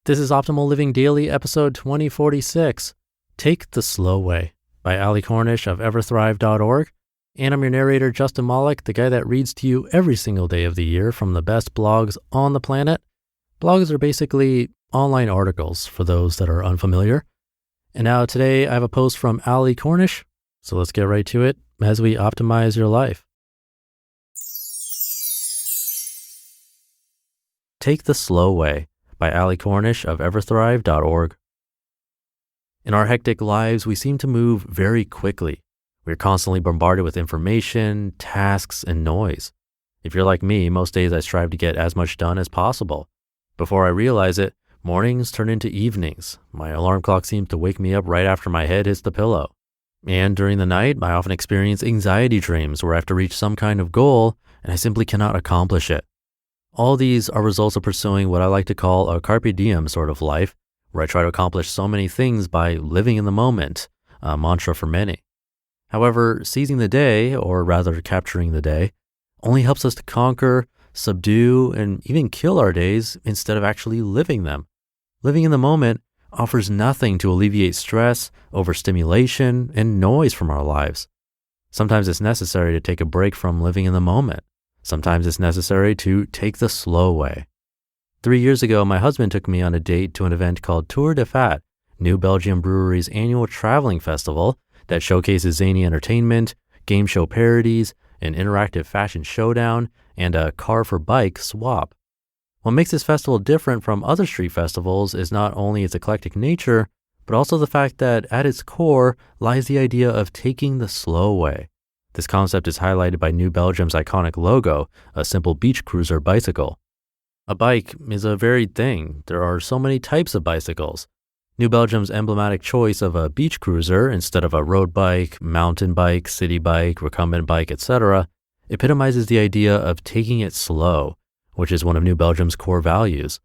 This is Optimal Living Daily, episode 2046, Take the Slow Way by Cornish of Everthrive.org. And I'm your narrator, Justin Malik, the guy that reads to you every single day of the year from the best blogs on the planet. Blogs are basically online articles for those that are unfamiliar. And now today I have a post from Cornish, so let's get right to it as we optimize your life. Take the Slow Way by Cornish of Everthrive.org. In our hectic lives, we seem to move very quickly. We're constantly bombarded with information, tasks, and noise. If you're like me, most days I strive to get as much done as possible. Before I realize it, mornings turn into evenings. My alarm clock seems to wake me up right after my head hits the pillow. And during the night, I often experience anxiety dreams where I have to reach some kind of goal and I simply cannot accomplish it. All these are results of pursuing what I like to call a carpe diem sort of life, where I try to accomplish so many things by living in the moment, a mantra for many. However, seizing the day, or rather capturing the day, only helps us to conquer, subdue, and even kill our days instead of actually living them. Living in the moment offers nothing to alleviate stress, overstimulation, and noise from our lives. Sometimes it's necessary to take a break from living in the moment. Sometimes it's necessary to take the slow way. 3 years ago, my husband took me on a date to an event called Tour de Fat, New Belgium Brewery's annual traveling festival that showcases zany entertainment, game show parodies, an interactive fashion showdown, and a car for bike swap. What makes this festival different from other street festivals is not only its eclectic nature, but also the fact that at its core lies the idea of taking the slow way. This concept is highlighted by New Belgium's iconic logo, a simple beach cruiser bicycle. A bike is a varied thing. There are so many types of bicycles. New Belgium's emblematic choice of a beach cruiser instead of a road bike, mountain bike, city bike, recumbent bike, etc., epitomizes the idea of taking it slow, which is one of New Belgium's core values.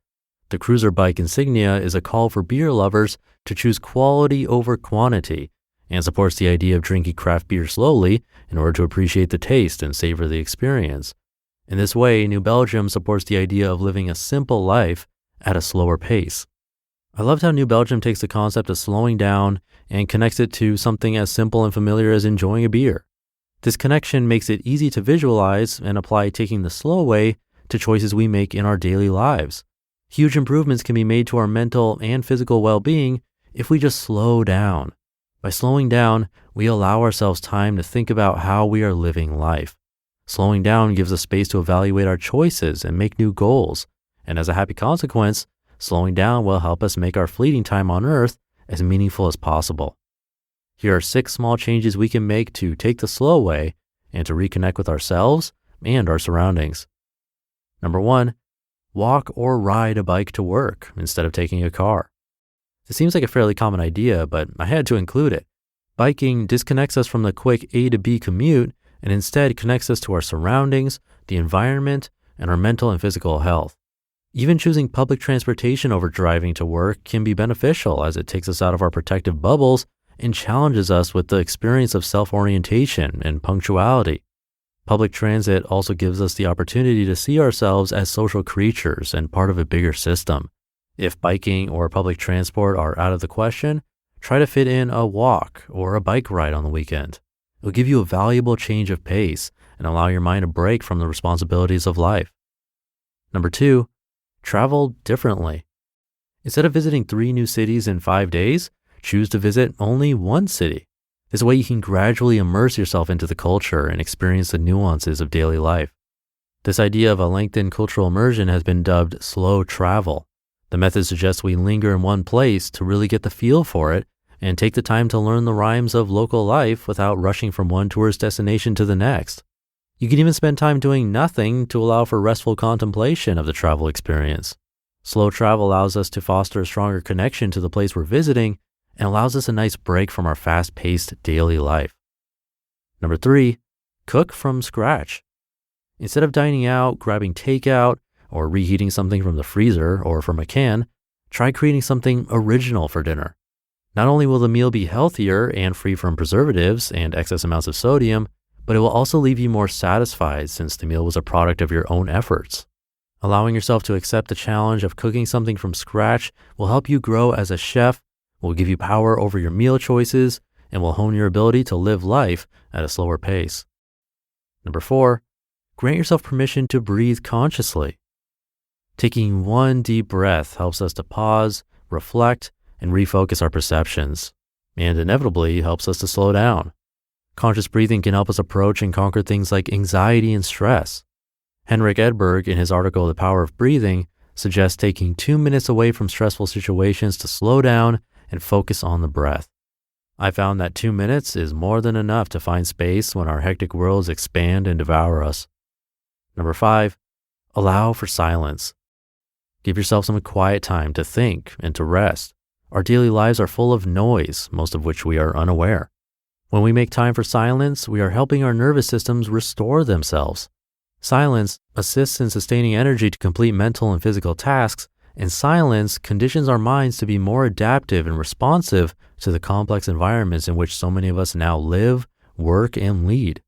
The cruiser bike insignia is a call for beer lovers to choose quality over quantity, and supports the idea of drinking craft beer slowly in order to appreciate the taste and savor the experience. In this way, New Belgium supports the idea of living a simple life at a slower pace. I loved how New Belgium takes the concept of slowing down and connects it to something as simple and familiar as enjoying a beer. This connection makes it easy to visualize and apply taking the slow way to choices we make in our daily lives. Huge improvements can be made to our mental and physical well-being if we just slow down. By slowing down, we allow ourselves time to think about how we are living life. Slowing down gives us space to evaluate our choices and make new goals. And as a happy consequence, slowing down will help us make our fleeting time on Earth as meaningful as possible. Here are 6 small changes we can make to take the slow way and to reconnect with ourselves and our surroundings. Number 1, walk or ride a bike to work instead of taking a car. It seems like a fairly common idea, but I had to include it. Biking disconnects us from the quick A to B commute and instead connects us to our surroundings, the environment, and our mental and physical health. Even choosing public transportation over driving to work can be beneficial as it takes us out of our protective bubbles and challenges us with the experience of self-orientation and punctuality. Public transit also gives us the opportunity to see ourselves as social creatures and part of a bigger system. If biking or public transport are out of the question, try to fit in a walk or a bike ride on the weekend. It will give you a valuable change of pace and allow your mind a break from the responsibilities of life. Number 2, travel differently. Instead of visiting 3 new cities in 5 days, choose to visit only 1 city. This way you can gradually immerse yourself into the culture and experience the nuances of daily life. This idea of a lengthened cultural immersion has been dubbed slow travel. The method suggests we linger in one place to really get the feel for it and take the time to learn the rhymes of local life without rushing from one tourist destination to the next. You can even spend time doing nothing to allow for restful contemplation of the travel experience. Slow travel allows us to foster a stronger connection to the place we're visiting and allows us a nice break from our fast-paced daily life. Number 3, cook from scratch. Instead of dining out, grabbing takeout, or reheating something from the freezer or from a can, try creating something original for dinner. Not only will the meal be healthier and free from preservatives and excess amounts of sodium, but it will also leave you more satisfied since the meal was a product of your own efforts. Allowing yourself to accept the challenge of cooking something from scratch will help you grow as a chef, will give you power over your meal choices, and will hone your ability to live life at a slower pace. Number 4, grant yourself permission to breathe consciously. Taking one deep breath helps us to pause, reflect, and refocus our perceptions, and inevitably helps us to slow down. Conscious breathing can help us approach and conquer things like anxiety and stress. Henrik Edberg, in his article, The Power of Breathing, suggests taking 2 minutes away from stressful situations to slow down and focus on the breath. I found that 2 minutes is more than enough to find space when our hectic worlds expand and devour us. Number 5, allow for silence. Give yourself some quiet time to think and to rest. Our daily lives are full of noise, most of which we are unaware. When we make time for silence, we are helping our nervous systems restore themselves. Silence assists in sustaining energy to complete mental and physical tasks, and silence conditions our minds to be more adaptive and responsive to the complex environments in which so many of us now live, work, and lead.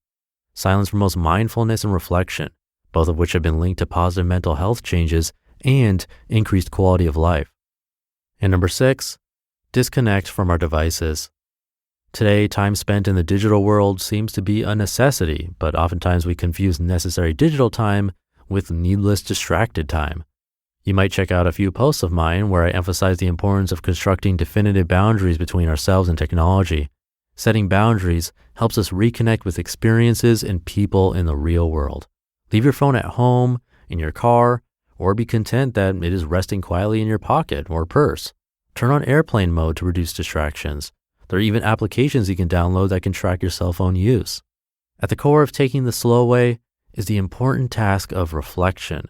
Silence promotes mindfulness and reflection, both of which have been linked to positive mental health changes and increased quality of life. And number 6, disconnect from our devices. Today, time spent in the digital world seems to be a necessity, but oftentimes we confuse necessary digital time with needless distracted time. You might check out a few posts of mine where I emphasize the importance of constructing definitive boundaries between ourselves and technology. Setting boundaries helps us reconnect with experiences and people in the real world. Leave your phone at home, in your car, or be content that it is resting quietly in your pocket or purse. Turn on airplane mode to reduce distractions. There are even applications you can download that can track your cell phone use. At the core of taking the slow way is the important task of reflection.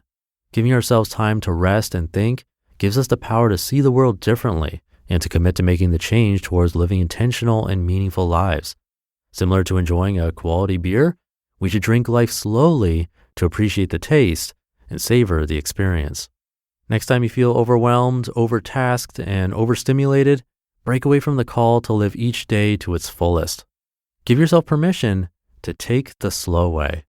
Giving ourselves time to rest and think gives us the power to see the world differently and to commit to making the change towards living intentional and meaningful lives. Similar to enjoying a quality beer, we should drink life slowly to appreciate the taste and savor the experience. Next time you feel overwhelmed, overtasked, and overstimulated, break away from the call to live each day to its fullest. Give yourself permission to take the slow way.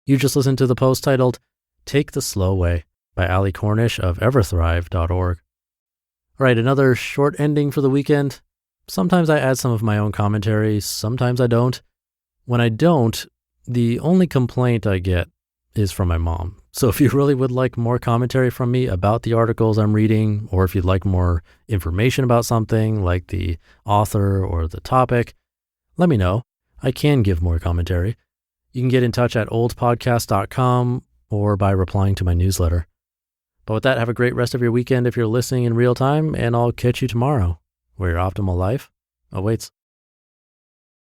You just listened to the post titled, Take the Slow Way by Cornish of Everthrive.org. All right, another short ending for the weekend. Sometimes I add some of my own commentary, sometimes I don't. When I don't, the only complaint I get is from my mom. So if you really would like more commentary from me about the articles I'm reading, or if you'd like more information about something like the author or the topic, let me know. I can give more commentary. You can get in touch at oldpodcast.com or by replying to my newsletter. But with that, have a great rest of your weekend if you're listening in real time, and I'll catch you tomorrow, where your optimal life awaits.